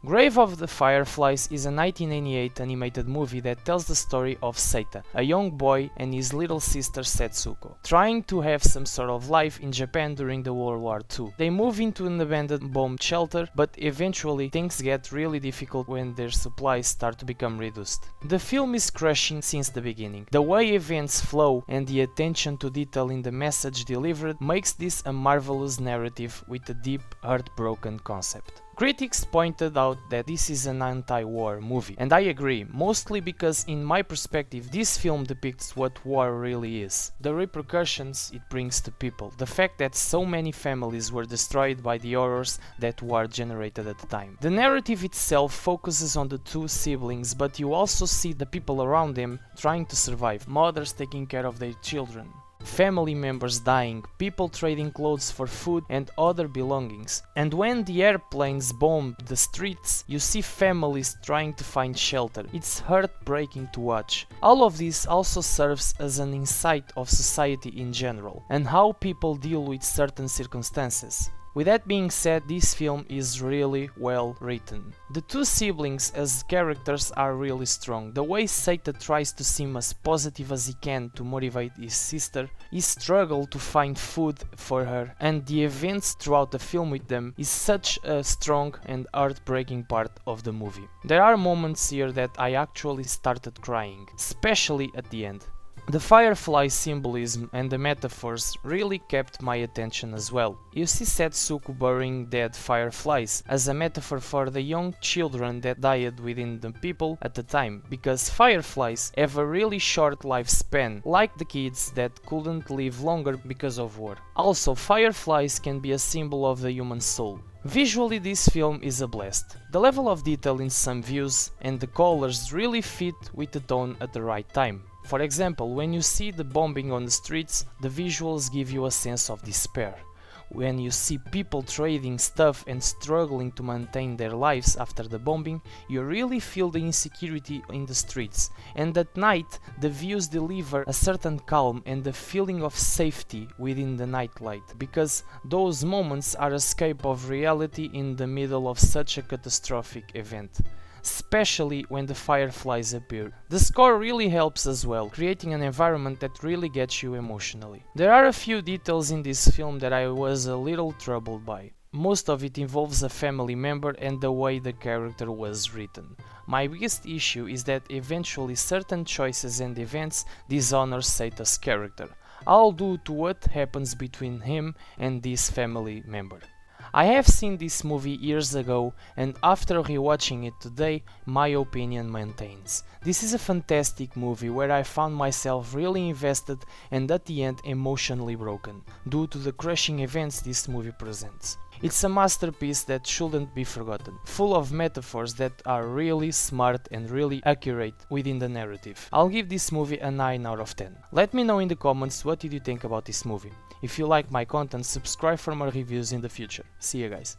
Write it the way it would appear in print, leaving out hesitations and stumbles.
Grave of the Fireflies is a 1998 animated movie that tells the story of Seita, a young boy and his little sister Setsuko, trying to have some sort of life in Japan during the World War II. They move into an abandoned bomb shelter, but eventually things get really difficult when their supplies start to become reduced. The film is crushing since the beginning. The way events flow and the attention to detail in the message delivered makes this a marvelous narrative with a deep, heartbroken concept. Critics pointed out that this is an anti-war movie, and I agree, mostly because in my perspective this film depicts what war really is. The repercussions it brings to people, the fact that so many families were destroyed by the horrors that war generated at the time. The narrative itself focuses on the two siblings, but you also see the people around them trying to survive, mothers taking care of their children, family members dying, people trading clothes for food and other belongings. And when the airplanes bomb the streets, you see families trying to find shelter. It's heartbreaking to watch. All of this also serves as an insight of society in general and how people deal with certain circumstances. With that being said, this film is really well written. The two siblings as characters are really strong. The way Seita tries to seem as positive as he can to motivate his sister, his struggle to find food for her, and the events throughout the film with them is such a strong and heartbreaking part of the movie. There are moments here that I actually started crying, especially at the end. The firefly symbolism and the metaphors really kept my attention as well. You see Setsuko burying dead fireflies as a metaphor for the young children that died within the people at the time, because fireflies have a really short lifespan, like the kids that couldn't live longer because of war. Also, fireflies can be a symbol of the human soul. Visually, this film is a blast. The level of detail in some views and the colors really fit with the tone at the right time. For example, when you see the bombing on the streets, the visuals give you a sense of despair. When you see people trading stuff and struggling to maintain their lives after the bombing, you really feel the insecurity in the streets. And at night, the views deliver a certain calm and a feeling of safety within the nightlight, because those moments are escape of reality in the middle of such a catastrophic event, especially when the fireflies appear. The score really helps as well, creating an environment that really gets you emotionally. There are a few details in this film that I was a little troubled by. Most of it involves a family member and the way the character was written. My biggest issue is that eventually certain choices and events dishonor Seita's character, all due to what happens between him and this family member. I have seen this movie years ago, and after rewatching it today, my opinion maintains. This is a fantastic movie where I found myself really invested and at the end emotionally broken, due to the crushing events this movie presents. It's a masterpiece that shouldn't be forgotten, full of metaphors that are really smart and really accurate within the narrative. I'll give this movie a 9 out of 10. Let me know in the comments what did you think about this movie. If you like my content, subscribe for more reviews in the future. See you guys.